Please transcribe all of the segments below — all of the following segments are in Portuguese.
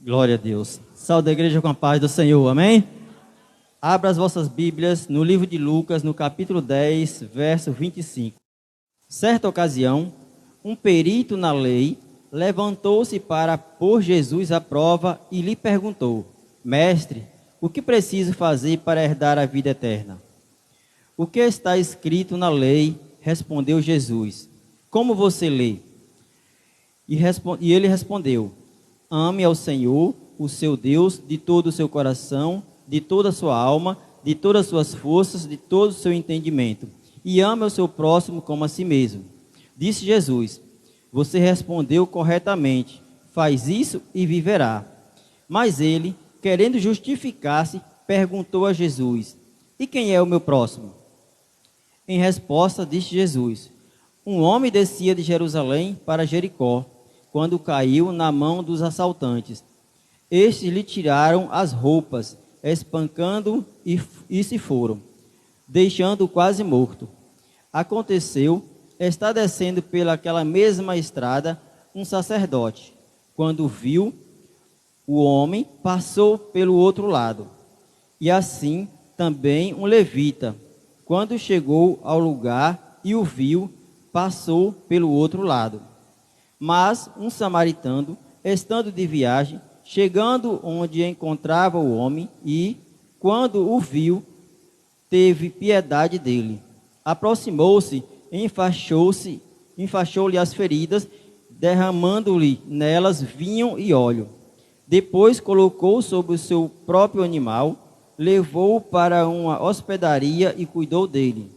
Glória a Deus. Saúde a igreja com a paz do Senhor, amém? Abra as vossas Bíblias no livro de Lucas, no capítulo 10, verso 25. Certa ocasião, um perito na lei levantou-se para pôr Jesus à prova e lhe perguntou: Mestre, o que preciso fazer para herdar a vida eterna? O que está escrito na lei? Respondeu Jesus. Como você lê? E ele respondeu: Ame ao Senhor, o seu Deus, de todo o seu coração, de toda a sua alma, de todas as suas forças, de todo o seu entendimento. E ame ao seu próximo como a si mesmo. Disse Jesus: Você respondeu corretamente. Faz isso e viverá. Mas ele, querendo justificar-se, perguntou a Jesus: E quem é o meu próximo? Em resposta, disse Jesus: Um homem descia de Jerusalém para Jericó, quando caiu na mão dos assaltantes. Estes lhe tiraram as roupas, espancando e se foram, deixando-o quase morto. Aconteceu, está descendo pelaquela mesma estrada um sacerdote. Quando viu o homem, passou pelo outro lado. E assim também um levita. Quando chegou ao lugar e o viu, passou pelo outro lado. Mas um samaritano, estando de viagem, chegando onde encontrava o homem e, quando o viu, teve piedade dele. Aproximou-se, enfaixou-lhe as feridas, derramando-lhe nelas vinho e óleo. Depois colocou sobre o seu próprio animal, levou-o para uma hospedaria e cuidou dele.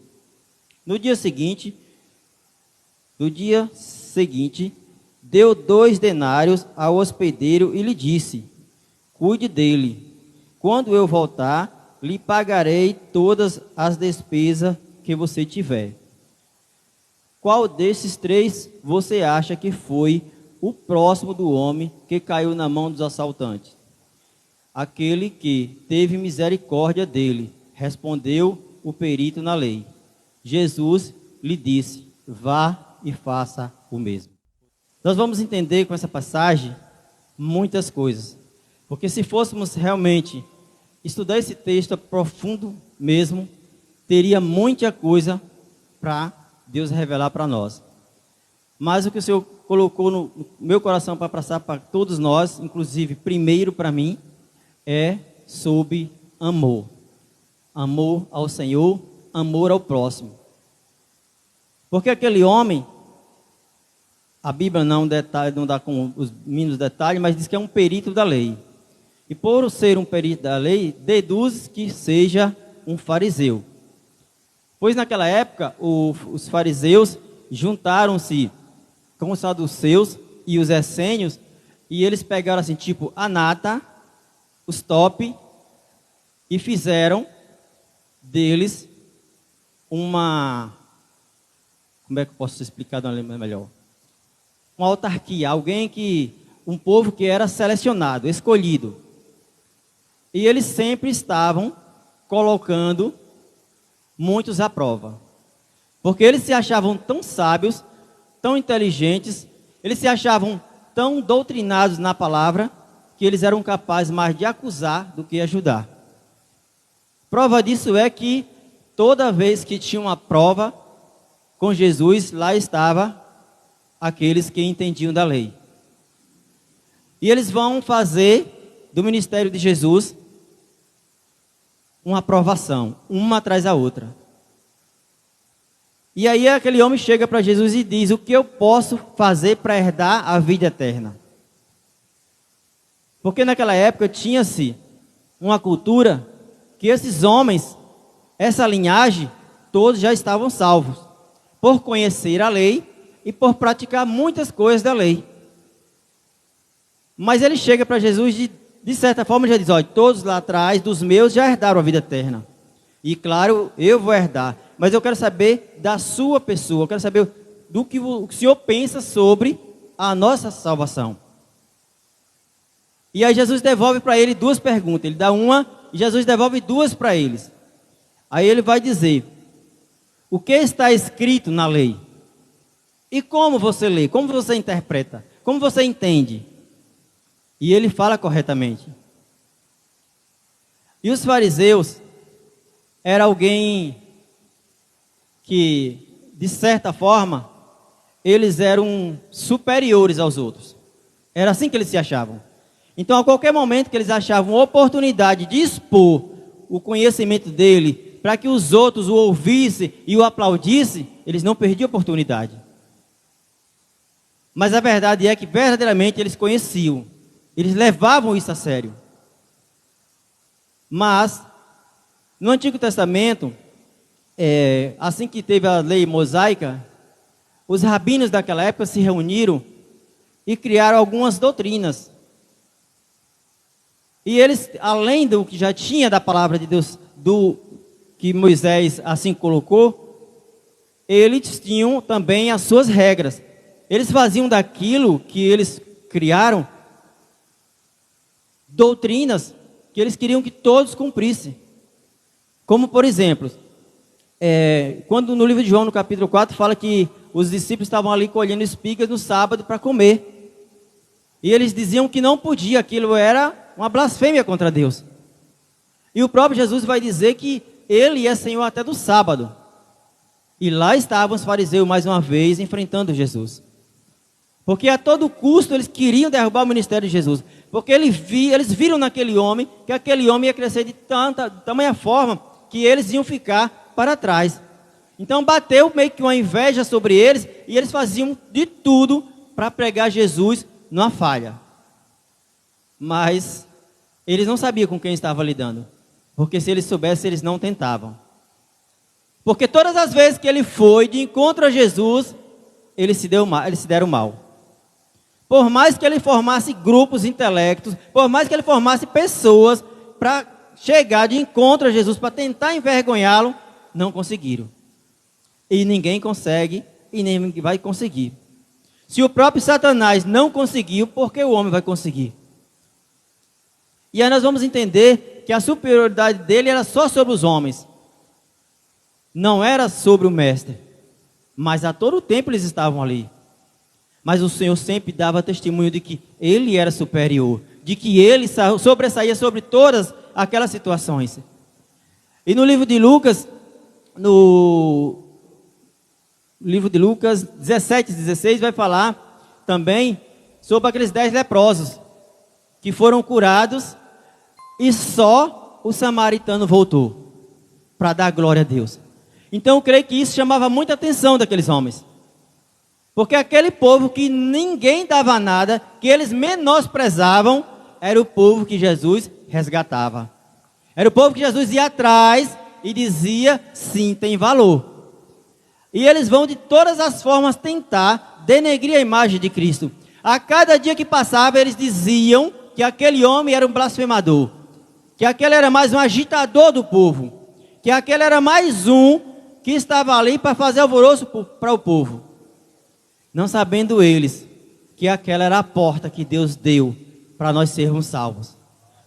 No dia seguinte, deu 2 denários ao hospedeiro e lhe disse: Cuide dele. Quando eu voltar, lhe pagarei todas as despesas que você tiver. Qual desses 3 você acha que foi o próximo do homem que caiu na mão dos assaltantes? Aquele que teve misericórdia dele, respondeu o perito na lei. Jesus lhe disse: Vá e faça o mesmo. Nós vamos entender com essa passagem muitas coisas, porque se fôssemos realmente estudar esse texto a profundo mesmo, teria muita coisa para Deus revelar para nós. Mas o que o Senhor colocou no meu coração para passar para todos nós, inclusive primeiro para mim, é sobre amor. Amor ao Senhor, amor ao próximo. Porque aquele homem, a Bíblia não dá com os mínimos detalhes, mas diz que é um perito da lei. E por ser um perito da lei, deduz que seja um fariseu. Pois naquela época, os fariseus juntaram-se com os saduceus e os essênios, e eles pegaram assim, tipo, a nata, os top, e fizeram deles uma... Como é que eu posso explicar de uma maneira melhor? Uma autarquia, um povo que era selecionado, escolhido. E eles sempre estavam colocando muitos à prova. Porque eles se achavam tão sábios, tão inteligentes, eles se achavam tão doutrinados na palavra, que eles eram capazes mais de acusar do que ajudar. Prova disso é que toda vez que tinha uma prova com Jesus, lá estava aqueles que entendiam da lei. E eles vão fazer do ministério de Jesus uma aprovação, uma atrás da outra. E aí aquele homem chega para Jesus e diz: O que eu posso fazer para herdar a vida eterna? Porque naquela época tinha-se uma cultura que esses homens, essa linhagem, todos já estavam salvos, por conhecer a lei e por praticar muitas coisas da lei. Mas ele chega para Jesus e, de certa forma, já diz: Olha, todos lá atrás, dos meus, já herdaram a vida eterna. E claro, eu vou herdar. Mas eu quero saber da sua pessoa, eu quero saber do que o Senhor pensa sobre a nossa salvação. E aí Jesus devolve para ele 2 perguntas. Ele dá uma e Jesus devolve 2 para eles. Aí ele vai dizer: O que está escrito na lei? E como você lê? Como você interpreta? Como você entende? E ele fala corretamente. E os fariseus era alguém que, de certa forma, eles eram superiores aos outros. Era assim que eles se achavam. Então, a qualquer momento que eles achavam oportunidade de expor o conhecimento dele, para que os outros o ouvissem e o aplaudissem, eles não perdiam a oportunidade. Mas a verdade é que verdadeiramente eles conheciam, eles levavam isso a sério. Mas, no Antigo Testamento, assim que teve a lei mosaica, os rabinos daquela época se reuniram e criaram algumas doutrinas. E eles, além do que já tinha da palavra de Deus, do que Moisés assim colocou, eles tinham também as suas regras. Eles faziam daquilo que eles criaram doutrinas que eles queriam que todos cumprissem. Como, por exemplo, quando no livro de João, no capítulo 4, fala que os discípulos estavam ali colhendo espigas no sábado para comer. E eles diziam que não podia, aquilo era uma blasfêmia contra Deus. E o próprio Jesus vai dizer que ele é Senhor até do sábado. E lá estavam os fariseus mais uma vez enfrentando Jesus. Porque a todo custo eles queriam derrubar o ministério de Jesus. Porque eles viram naquele homem que aquele homem ia crescer de tamanha forma que eles iam ficar para trás. Então bateu meio que uma inveja sobre eles e eles faziam de tudo para pregar Jesus numa falha. Mas eles não sabiam com quem estavam lidando. Porque se eles soubessem, eles não tentavam. Porque todas as vezes que ele foi de encontro a Jesus, eles se deram mal. Por mais que ele formasse grupos intelectos, por mais que ele formasse pessoas para chegar de encontro a Jesus, para tentar envergonhá-lo, não conseguiram. E ninguém consegue, e nem vai conseguir. Se o próprio Satanás não conseguiu, por que o homem vai conseguir? E aí nós vamos entender que a superioridade dele era só sobre os homens. Não era sobre o mestre. Mas a todo tempo eles estavam ali. Mas o Senhor sempre dava testemunho de que ele era superior, de que ele sobressaía sobre todas aquelas situações. E no livro de Lucas, no livro de Lucas 17:16, vai falar também sobre aqueles 10 leprosos que foram curados e só o samaritano voltou para dar glória a Deus. Então eu creio que isso chamava muita atenção daqueles homens. Porque aquele povo que ninguém dava nada, que eles menosprezavam, era o povo que Jesus resgatava. Era o povo que Jesus ia atrás e dizia, sim, tem valor. E eles vão de todas as formas tentar denegrir a imagem de Cristo. A cada dia que passava, eles diziam que aquele homem era um blasfemador, que aquele era mais um agitador do povo, que aquele era mais um que estava ali para fazer alvoroço para o povo. Não sabendo eles que aquela era a porta que Deus deu para nós sermos salvos.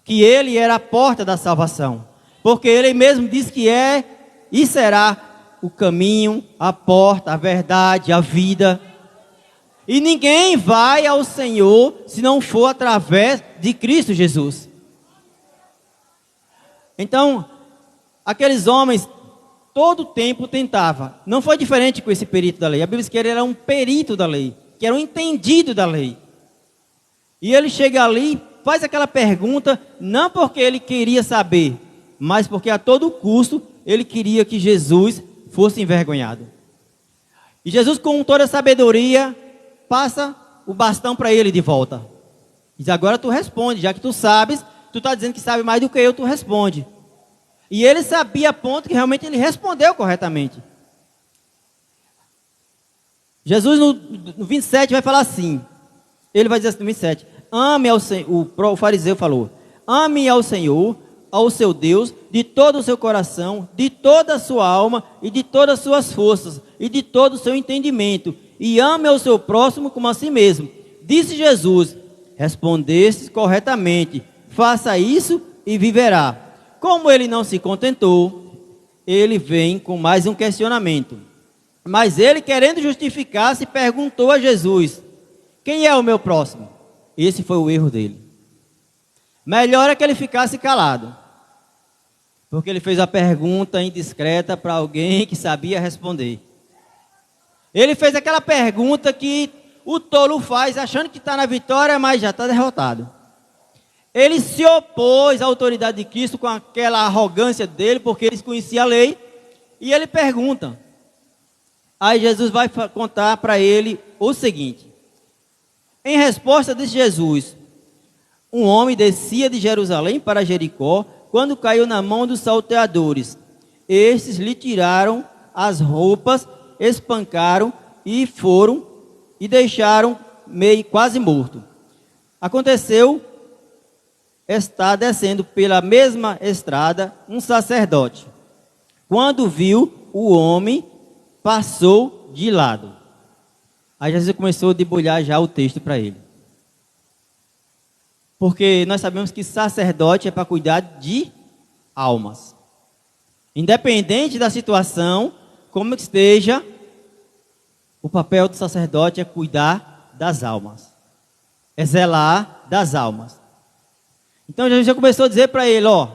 Que ele era a porta da salvação. Porque ele mesmo diz que é e será o caminho, a porta, a verdade, a vida. E ninguém vai ao Senhor se não for através de Cristo Jesus. Então, aqueles homens todo o tempo tentava. Não foi diferente com esse perito da lei. A Bíblia diz que ele era um perito da lei, que era um entendido da lei. E ele chega ali, faz aquela pergunta, não porque ele queria saber, mas porque a todo custo ele queria que Jesus fosse envergonhado. E Jesus, com toda a sabedoria, passa o bastão para ele de volta. Diz, agora tu responde, já que tu sabes, tu está dizendo que sabe mais do que eu, tu responde. E ele sabia a ponto que realmente ele respondeu corretamente. Jesus no 27 vai falar assim. Ele vai dizer assim no 27. Ame ao Senhor, o fariseu falou. Ame ao Senhor, ao seu Deus, de todo o seu coração, de toda a sua alma e de todas as suas forças e de todo o seu entendimento. E ame ao seu próximo como a si mesmo. Disse Jesus, respondeste corretamente. Faça isso e viverá. Como ele não se contentou, ele vem com mais um questionamento. Mas ele, querendo justificar-se, perguntou a Jesus, quem é o meu próximo? Esse foi o erro dele. Melhor é que ele ficasse calado, porque ele fez a pergunta indiscreta para alguém que sabia responder. Ele fez aquela pergunta que o tolo faz achando que está na vitória, mas já está derrotado. Ele se opôs à autoridade de Cristo com aquela arrogância dele, porque ele conhecia a lei, e ele pergunta. Aí Jesus vai contar para ele o seguinte: em resposta disse Jesus: um homem descia de Jerusalém para Jericó, quando caiu na mão dos salteadores. Estes lhe tiraram as roupas, espancaram e foram e deixaram meio quase morto. Aconteceu, está descendo pela mesma estrada um sacerdote. Quando viu o homem, passou de lado. Aí Jesus começou a debulhar já o texto para ele. Porque nós sabemos que sacerdote é para cuidar de almas. Independente da situação, como esteja, o papel do sacerdote é cuidar das almas. É zelar das almas. Então Jesus já começou a dizer para ele, ó,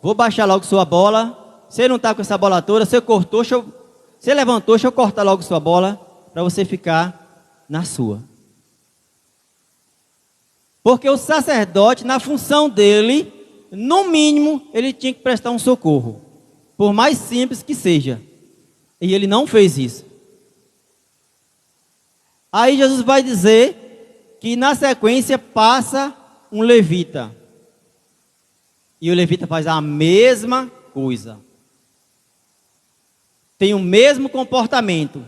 vou baixar logo sua bola. Você não está com essa bola toda, você cortou, você levantou, deixa eu cortar logo sua bola, para você ficar na sua. Porque o sacerdote, na função dele, no mínimo, ele tinha que prestar um socorro. Por mais simples que seja. E ele não fez isso. Aí Jesus vai dizer que na sequência passa um levita. E o levita faz a mesma coisa. Tem o mesmo comportamento.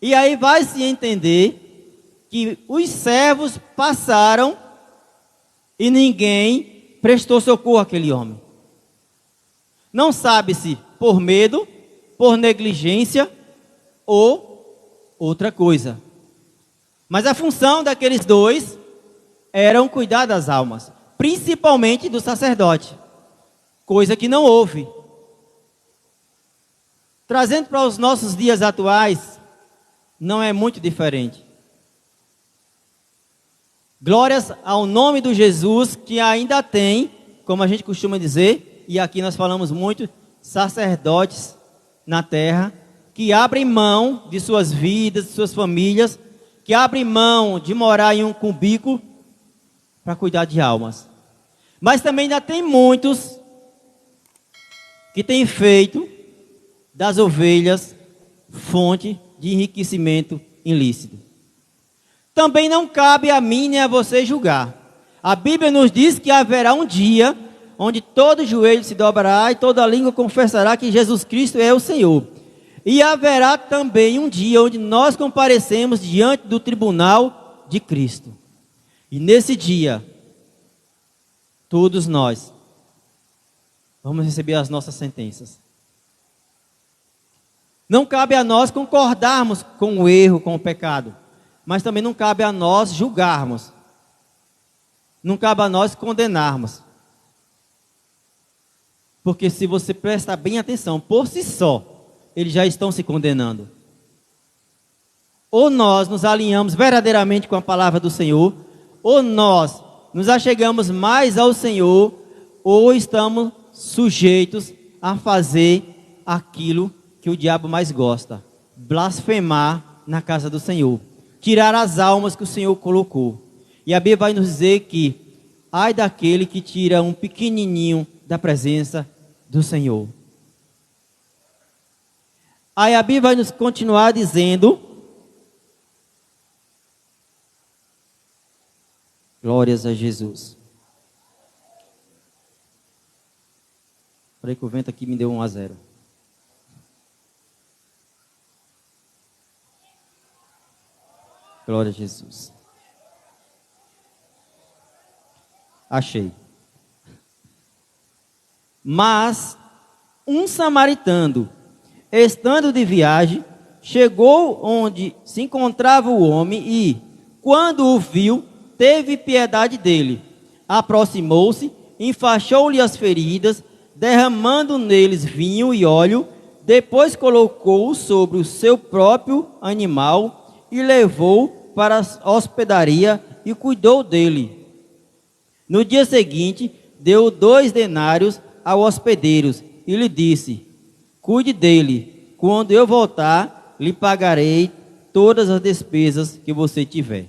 E aí vai se entender que os servos passaram e ninguém prestou socorro àquele homem. Não sabe-se por medo, por negligência ou outra coisa. Mas a função daqueles dois era cuidar das almas, principalmente do sacerdote, coisa que não houve. Trazendo para os nossos dias atuais, não é muito diferente. Glórias ao nome do Jesus, que ainda tem, como a gente costuma dizer, e aqui nós falamos muito, sacerdotes na terra, que abrem mão de suas vidas, de suas famílias, que abrem mão de morar em um cubículo para cuidar de almas. Mas também ainda tem muitos que têm feito das ovelhas fonte de enriquecimento ilícito. Também não cabe a mim nem a você julgar. A Bíblia nos diz que haverá um dia onde todo joelho se dobrará e toda língua confessará que Jesus Cristo é o Senhor. E haverá também um dia onde nós comparecemos diante do tribunal de Cristo. E nesse dia, todos nós vamos receber as nossas sentenças. Não cabe a nós concordarmos com o erro, com o pecado. Mas também não cabe a nós julgarmos. Não cabe a nós condenarmos. Porque se você prestar bem atenção, por si só, eles já estão se condenando. Ou nós nos alinhamos verdadeiramente com a palavra do Senhor, ou nós nos achegamos mais ao Senhor, ou estamos sujeitos a fazer aquilo que o diabo mais gosta: blasfemar na casa do Senhor. Tirar as almas que o Senhor colocou. E a Bíblia vai nos dizer que ai daquele que tira um pequenininho da presença do Senhor. Aí a Bíblia vai nos continuar dizendo, glórias a Jesus. Falei que o vento aqui me deu 1-0. Glória a Jesus. Achei. Mas um samaritano, estando de viagem, chegou onde se encontrava o homem e, quando o viu, teve piedade dele. Aproximou-se, enfaixou-lhe as feridas, derramando neles vinho e óleo, depois colocou-o sobre o seu próprio animal e levou para a hospedaria e cuidou dele. No dia seguinte, deu 2 denários ao hospedeiro e lhe disse: cuide dele, quando eu voltar, lhe pagarei todas as despesas que você tiver.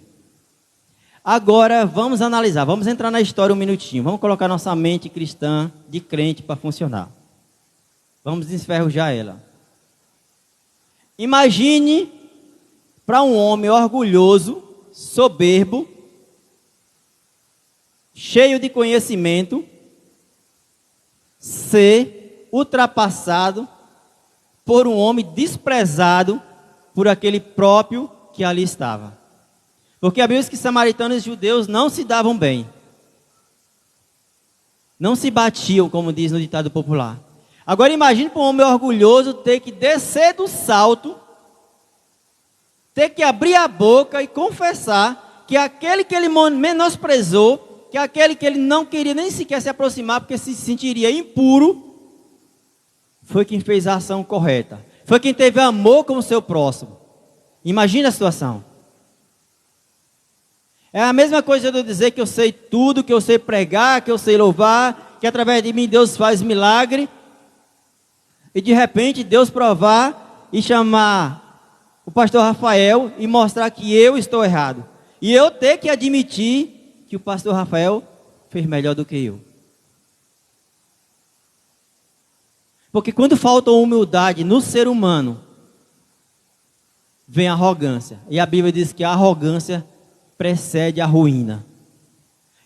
Agora vamos analisar, vamos entrar na história um minutinho, vamos colocar nossa mente cristã de crente para funcionar. Vamos desferrujar ela. Imagine para um homem orgulhoso, soberbo, cheio de conhecimento, ser ultrapassado por um homem desprezado por aquele próprio que ali estava. Porque a Bíblia diz que samaritanos e judeus não se davam bem. Não se batiam, como diz no ditado popular. Agora imagine para um homem orgulhoso ter que descer do salto, ter que abrir a boca e confessar que aquele que ele menosprezou, que aquele que ele não queria nem sequer se aproximar porque se sentiria impuro, foi quem fez a ação correta. Foi quem teve amor com o seu próximo. Imagina a situação. É a mesma coisa de eu dizer que eu sei tudo, que eu sei pregar, que eu sei louvar, que através de mim Deus faz milagre. E de repente Deus provar e chamar o pastor Rafael e mostrar que eu estou errado. E eu ter que admitir que o pastor Rafael fez melhor do que eu. Porque quando falta humildade no ser humano, vem a arrogância. E a Bíblia diz que a arrogância precede a ruína.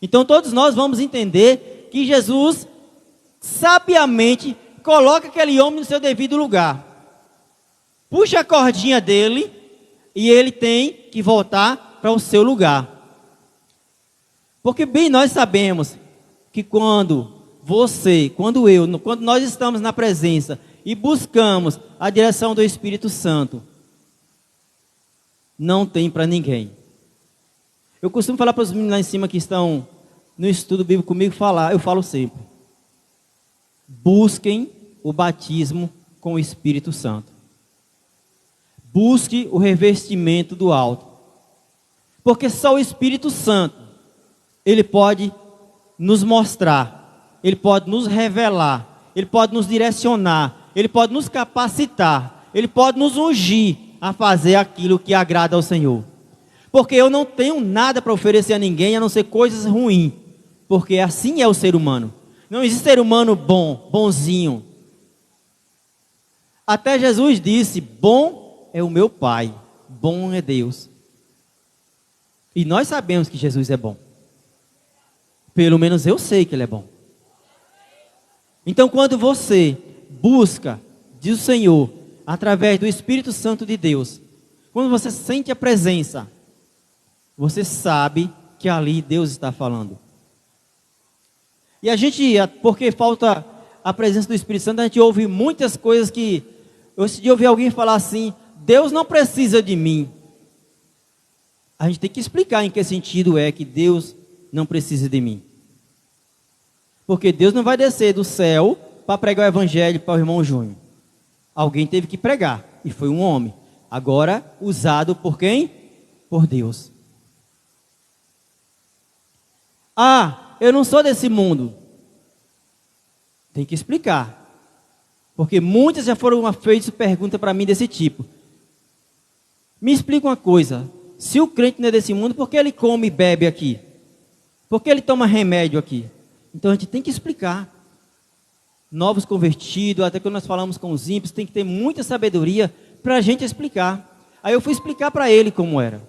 Então todos nós vamos entender que Jesus sabiamente coloca aquele homem no seu devido lugar. Puxa a cordinha dele e ele tem que voltar para o seu lugar. Porque bem nós sabemos que quando nós estamos na presença e buscamos a direção do Espírito Santo, não tem para ninguém. Eu costumo falar para os meninos lá em cima que estão no estudo bíblico comigo, eu falo sempre: busquem o batismo com o Espírito Santo. Busque o revestimento do alto. Porque só o Espírito Santo, ele pode nos mostrar, ele pode nos revelar, ele pode nos direcionar, ele pode nos capacitar, ele pode nos ungir a fazer aquilo que agrada ao Senhor. Porque eu não tenho nada para oferecer a ninguém, a não ser coisas ruins. Porque assim é o ser humano. Não existe ser humano bonzinho. Até Jesus disse: bom é o meu Pai, bom é Deus. E nós sabemos que Jesus é bom. Pelo menos eu sei que Ele é bom. Então quando você busca, diz o Senhor, através do Espírito Santo de Deus, quando você sente a presença, você sabe que ali Deus está falando. E a gente, porque falta a presença do Espírito Santo, a gente ouve muitas coisas que... Eu decidi ouvir alguém falar assim: Deus não precisa de mim. A gente tem que explicar em que sentido é que Deus não precisa de mim. Porque Deus não vai descer do céu para pregar o evangelho para o irmão Júnior. Alguém teve que pregar, e foi um homem. Agora, usado por quem? Por Deus. Ah, eu não sou desse mundo. Tem que explicar. Porque muitas já foram feitas perguntas para mim desse tipo. Me explica uma coisa: se o crente não é desse mundo, por que ele come e bebe aqui? Por que ele toma remédio aqui? Então a gente tem que explicar. Novos convertidos, até quando nós falamos com os ímpios, tem que ter muita sabedoria para a gente explicar. Aí eu fui explicar para ele como era.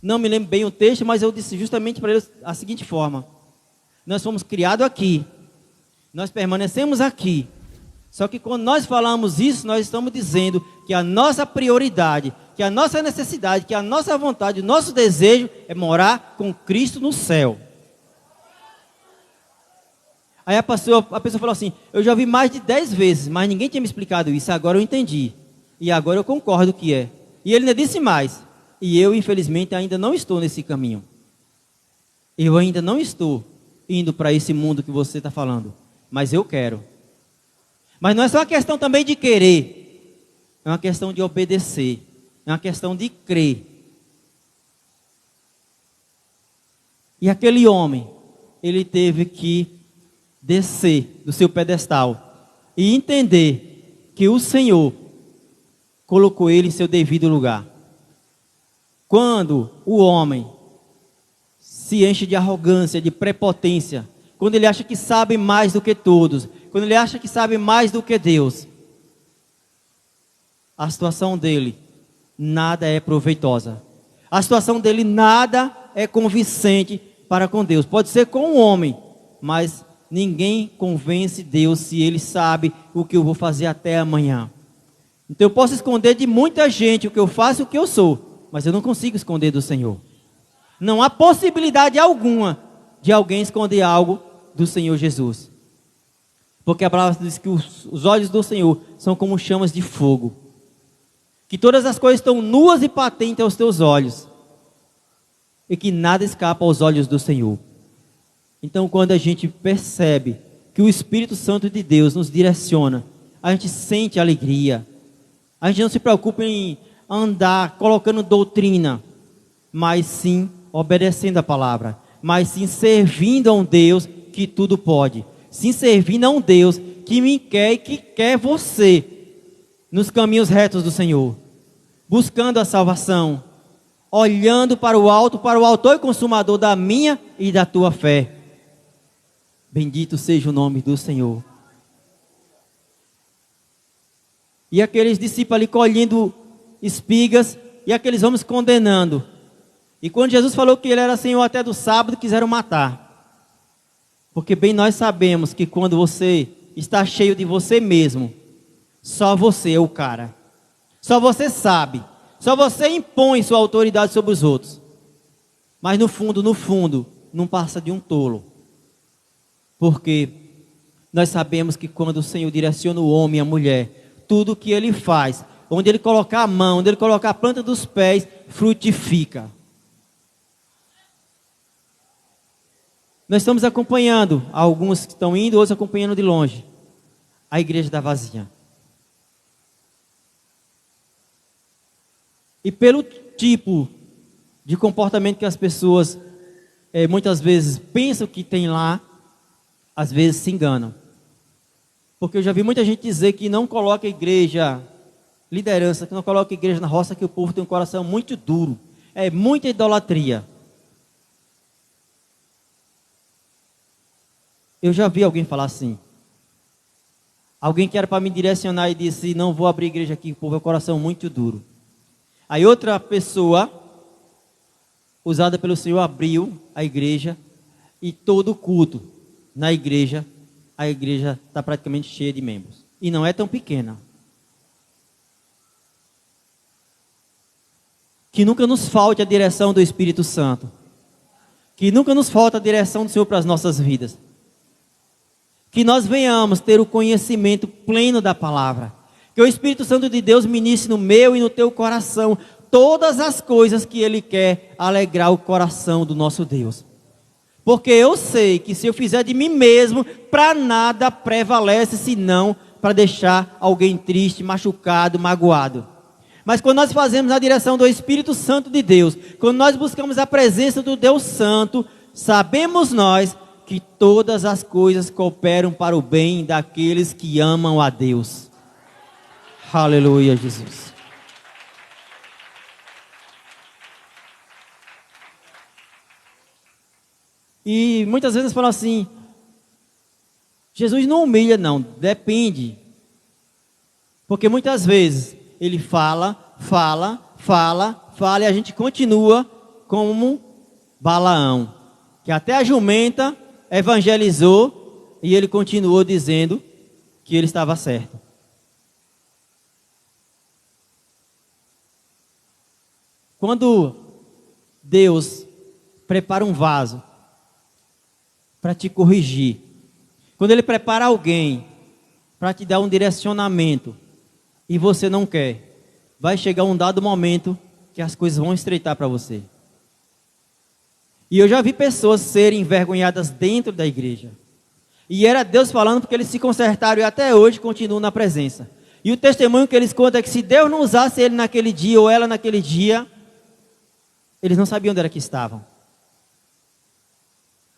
Não me lembro bem o texto, mas eu disse justamente para ele a seguinte forma: nós fomos criados aqui, nós permanecemos aqui. Só que quando nós falamos isso, nós estamos dizendo que a nossa prioridade, que a nossa necessidade, que a nossa vontade, o nosso desejo é morar com Cristo no céu. Aí a pessoa falou assim: eu já ouvi mais de 10 vezes, mas ninguém tinha me explicado isso, agora eu entendi. E agora eu concordo que é. E ele ainda disse mais: e eu infelizmente ainda não estou nesse caminho. Eu ainda não estou indo para esse mundo que você está falando, mas eu quero. Mas não é só uma questão também de querer, é uma questão de obedecer, é uma questão de crer. E aquele homem, ele teve que descer do seu pedestal e entender que o Senhor colocou ele em seu devido lugar. Quando o homem se enche de arrogância, de prepotência, quando ele acha que sabe mais do que todos, quando ele acha que sabe mais do que Deus, a situação dele nada é proveitosa. A situação dele nada é convincente para com Deus. Pode ser com um homem, mas ninguém convence Deus se ele sabe o que eu vou fazer até amanhã. Então eu posso esconder de muita gente o que eu faço e o que eu sou, mas eu não consigo esconder do Senhor. Não há possibilidade alguma de alguém esconder algo do Senhor Jesus. Porque a palavra diz que os olhos do Senhor são como chamas de fogo. Que todas as coisas estão nuas e patentes aos teus olhos. E que nada escapa aos olhos do Senhor. Então quando a gente percebe que o Espírito Santo de Deus nos direciona, a gente sente alegria. A gente não se preocupa em andar colocando doutrina, mas sim obedecendo a palavra, mas sim servindo a um Deus que tudo pode, sim servindo a um Deus que me quer e que quer você nos caminhos retos do Senhor, buscando a salvação, olhando para o alto, para o autor e consumador da minha e da tua fé. Bendito seja o nome do Senhor. E aqueles discípulos ali colhendo espigas e aqueles homens condenando. E quando Jesus falou que ele era Senhor até do sábado, quiseram matar. Porque bem nós sabemos que quando você está cheio de você mesmo, só você é o cara. Só você sabe. Só você impõe sua autoridade sobre os outros. Mas no fundo, não passa de um tolo. Porque nós sabemos que quando o Senhor direciona o homem e a mulher, tudo que ele faz, onde ele colocar a mão, onde ele colocar a planta dos pés, frutifica. Nós estamos acompanhando, alguns que estão indo, outros acompanhando de longe. A igreja está vazia. E pelo tipo de comportamento que as pessoas muitas vezes pensam que tem lá, às vezes se enganam. Porque eu já vi muita gente dizer que não coloca igreja, liderança, que não coloca igreja na roça, que o povo tem um coração muito duro. É muita idolatria. Eu já vi alguém falar assim. Alguém que era para me direcionar e disse, não vou abrir igreja aqui, o povo é um coração muito duro. Aí outra pessoa, usada pelo Senhor, abriu a igreja e todo culto na igreja, a igreja está praticamente cheia de membros. E não é tão pequena. Que nunca nos falte a direção do Espírito Santo. Que nunca nos falte a direção do Senhor para as nossas vidas. Que nós venhamos ter o conhecimento pleno da palavra. Que o Espírito Santo de Deus ministre no meu e no teu coração todas as coisas que Ele quer alegrar o coração do nosso Deus. Porque eu sei que se eu fizer de mim mesmo, para nada prevalece, senão para deixar alguém triste, machucado, magoado. Mas quando nós fazemos a direção do Espírito Santo de Deus, quando nós buscamos a presença do Deus Santo, sabemos nós que todas as coisas cooperam para o bem daqueles que amam a Deus. Aleluia, Jesus. E muitas vezes falam assim, Jesus não humilha não, depende. Porque muitas vezes ele fala e a gente continua como Balaão. Que até a jumenta evangelizou e ele continuou dizendo que ele estava certo. Quando Deus prepara um vaso para te corrigir, quando Ele prepara alguém para te dar um direcionamento e você não quer, vai chegar um dado momento que as coisas vão estreitar para você. E eu já vi pessoas serem envergonhadas dentro da igreja. E era Deus falando porque eles se consertaram e até hoje continuam na presença. E o testemunho que eles contam é que se Deus não usasse ele naquele dia ou ela naquele dia, eles não sabiam onde era que estavam.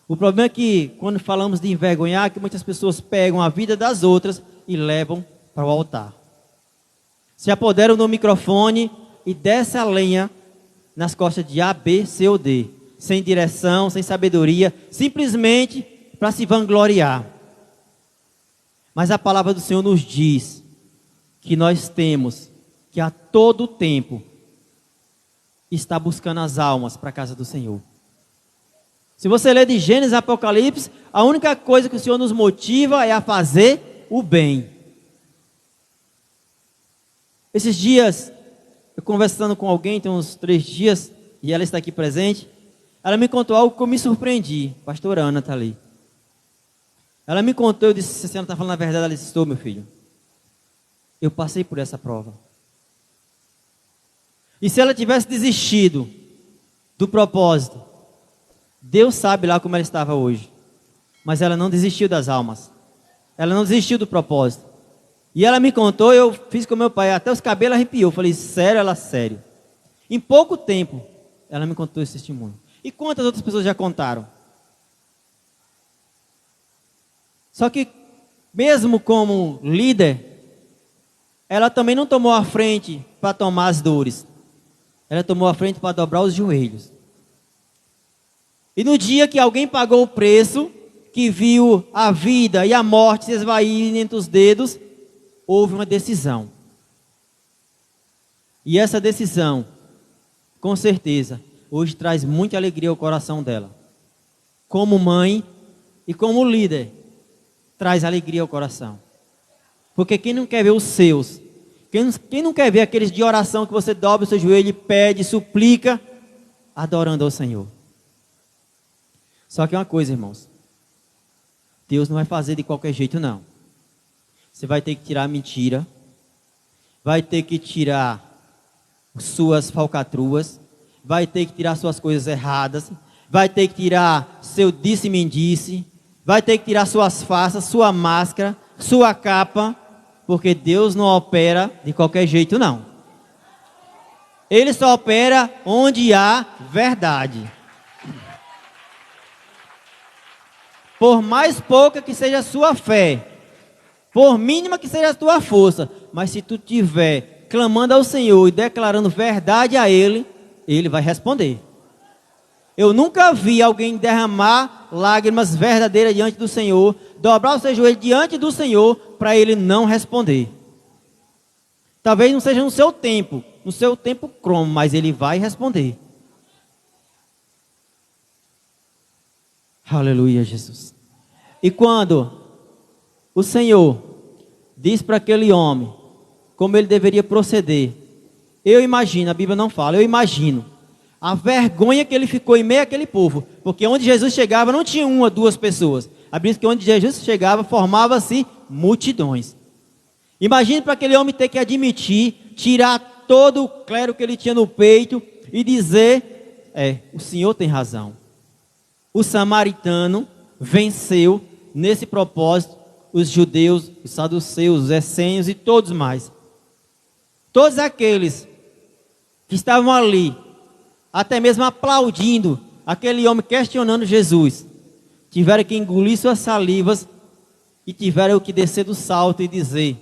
O problema é que, quando falamos de envergonhar, que muitas pessoas pegam a vida das outras e levam para o altar. Se apoderam do microfone e desce a lenha nas costas de A, B, C ou D. Sem direção, sem sabedoria, simplesmente para se vangloriar. Mas a palavra do Senhor nos diz que nós temos que a todo tempo estar buscando as almas para a casa do Senhor. Se você ler de Gênesis a Apocalipse, a única coisa que o Senhor nos motiva é a fazer o bem. Esses dias, eu conversando com alguém, tem uns 3 dias, e ela está aqui presente, ela me contou algo que eu me surpreendi. Pastora Ana está ali. Ela me contou, eu disse, se a senhora está falando a verdade, ela disse, estou, meu filho. Eu passei por essa prova. E se ela tivesse desistido do propósito, Deus sabe lá como ela estava hoje. Mas ela não desistiu das almas. Ela não desistiu do propósito. E ela me contou, eu fiz com meu pai, até os cabelos arrepiou. Eu falei, sério? Ela, sério. Em pouco tempo, ela me contou esse testemunho. E quantas outras pessoas já contaram? Só que, mesmo como líder, ela também não tomou a frente para tomar as dores. Ela tomou a frente para dobrar os joelhos. E no dia que alguém pagou o preço, que viu a vida e a morte se esvaírem entre os dedos, houve uma decisão. E essa decisão, com certeza, hoje traz muita alegria ao coração dela. Como mãe e como líder, traz alegria ao coração. Porque quem não quer ver os seus, quem não quer ver aqueles de oração que você dobra o seu joelho e pede, suplica, adorando ao Senhor. Só que uma coisa, irmãos, Deus não vai fazer de qualquer jeito, não. Você vai ter que tirar a mentira, vai ter que tirar suas falcatruas, vai ter que tirar suas coisas erradas, vai ter que tirar seu disse-me-disse, vai ter que tirar suas faces, sua máscara, sua capa, porque Deus não opera de qualquer jeito, não. Ele só opera onde há verdade. Por mais pouca que seja a sua fé, por mínima que seja a tua força, mas se tu estiver clamando ao Senhor e declarando verdade a Ele, Ele vai responder. Eu nunca vi alguém derramar lágrimas verdadeiras diante do Senhor, dobrar o seu joelho diante do Senhor, para Ele não responder. Talvez não seja no seu tempo cromo, mas Ele vai responder. Aleluia, Jesus. E quando o Senhor diz para aquele homem como ele deveria proceder, eu imagino, a Bíblia não fala, eu imagino a vergonha que ele ficou em meio àquele povo, porque onde Jesus chegava não tinha 1 ou 2 pessoas. A Bíblia diz que onde Jesus chegava formava-se multidões. Imagine para aquele homem ter que admitir, tirar todo o clero que ele tinha no peito e dizer, o Senhor tem razão. O samaritano venceu nesse propósito os judeus, os saduceus, os essênios e todos mais. Todos aqueles que estavam ali, até mesmo aplaudindo aquele homem questionando Jesus, tiveram que engolir suas salivas e tiveram que descer do salto e dizer,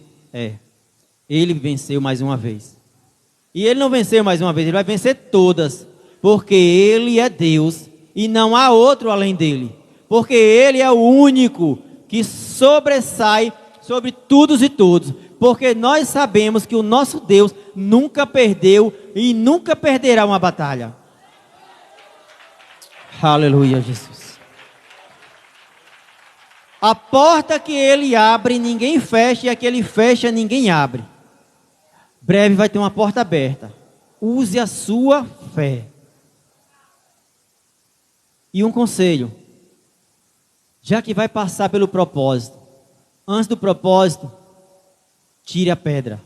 ele venceu mais uma vez. E ele não venceu mais uma vez, ele vai vencer todas, porque ele é Deus e não há outro além dele. Porque ele é o único que sobressai sobre todos e todos. Porque nós sabemos que o nosso Deus nunca perdeu e nunca perderá uma batalha. Aleluia, Jesus. A porta que ele abre, ninguém fecha, e a que ele fecha, ninguém abre. Breve vai ter uma porta aberta. Use a sua fé. E um conselho. Já que vai passar pelo propósito, antes do propósito, tire a pedra.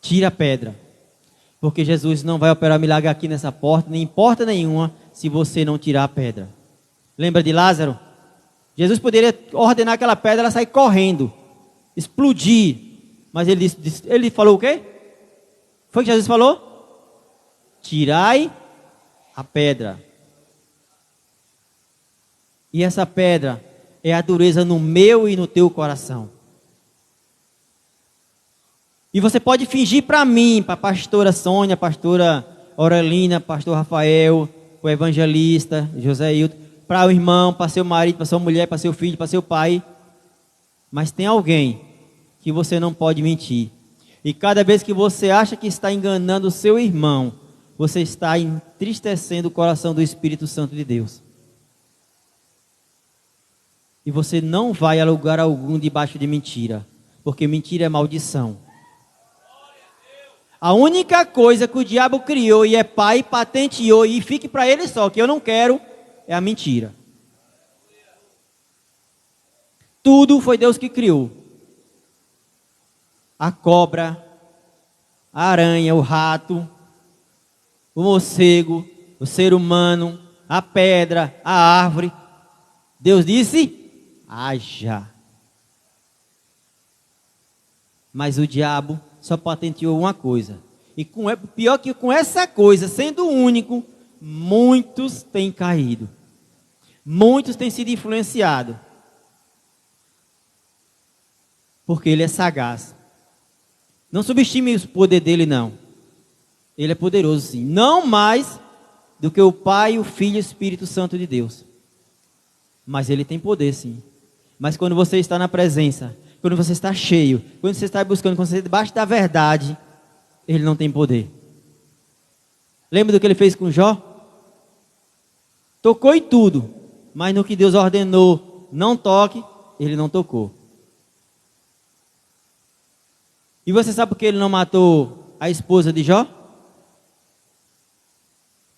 Tire a pedra. Porque Jesus não vai operar milagre aqui nessa porta, nem em porta nenhuma, se você não tirar a pedra. Lembra de Lázaro? Jesus poderia ordenar aquela pedra, ela sair correndo, explodir. Mas ele falou o quê? Foi o que Jesus falou? Tirai a pedra. E essa pedra é a dureza no meu e no teu coração. E você pode fingir para mim, para a pastora Sônia, pastora Aurelina, pastor Rafael, o evangelista José Hilton, para o irmão, para seu marido, para sua mulher, para seu filho, para seu pai. Mas tem alguém que você não pode mentir. E cada vez que você acha que está enganando o seu irmão, você está entristecendo o coração do Espírito Santo de Deus. E você não vai a lugar algum debaixo de mentira, porque mentira é maldição. A única coisa que o diabo criou e é pai, patenteou e fique para ele só, que eu não quero, é a mentira. Tudo foi Deus que criou. A cobra, a aranha, o rato, o morcego, o ser humano, a pedra, a árvore. Deus disse: haja. Mas o diabo só patenteou uma coisa. E pior que com essa coisa, sendo o único, muitos têm caído. Muitos têm sido influenciados. Porque ele é sagaz. Não subestime o poder dele, não. Ele é poderoso, sim. Não mais do que o Pai, o Filho e o Espírito Santo de Deus. Mas ele tem poder, sim. Mas quando você está na presença, quando você está cheio, quando você está buscando, quando você está debaixo da verdade, ele não tem poder. Lembra do que ele fez com Jó? Tocou em tudo, mas no que Deus ordenou, não toque, ele não tocou. E você sabe por que ele não matou a esposa de Jó?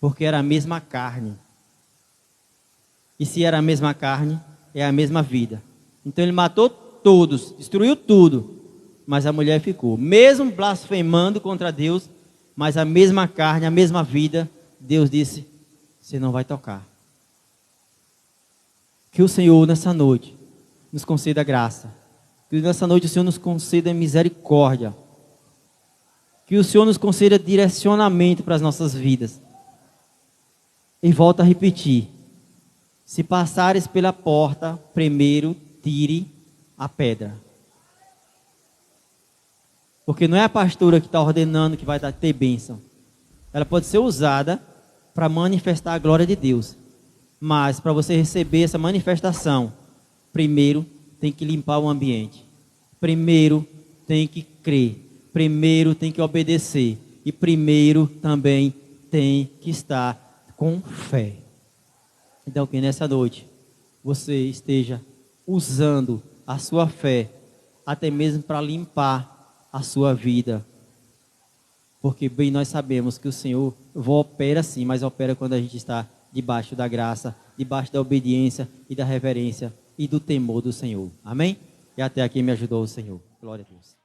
Porque era a mesma carne. E se era a mesma carne, é a mesma vida. Então ele matou todos, destruiu tudo. Mas a mulher ficou, mesmo blasfemando contra Deus, mas a mesma carne, a mesma vida, Deus disse: você não vai tocar. Que o Senhor nessa noite nos conceda graça. Que nessa noite o Senhor nos conceda misericórdia. Que o Senhor nos conceda direcionamento para as nossas vidas. E volto a repetir: se passares pela porta, primeiro tire a pedra. Porque não é a pastora que está ordenando que vai ter bênção. Ela pode ser usada para manifestar a glória de Deus. Mas para você receber essa manifestação, primeiro tem que limpar o ambiente. Primeiro tem que crer. Primeiro tem que obedecer. E primeiro também tem que estar com fé. Então que nessa noite você esteja usando a sua fé até mesmo para limpar a sua vida. Porque bem nós sabemos que o Senhor opera sim, mas opera quando a gente está debaixo da graça, debaixo da obediência e da reverência e do temor do Senhor. Amém? E até aqui me ajudou o Senhor. Glória a Deus.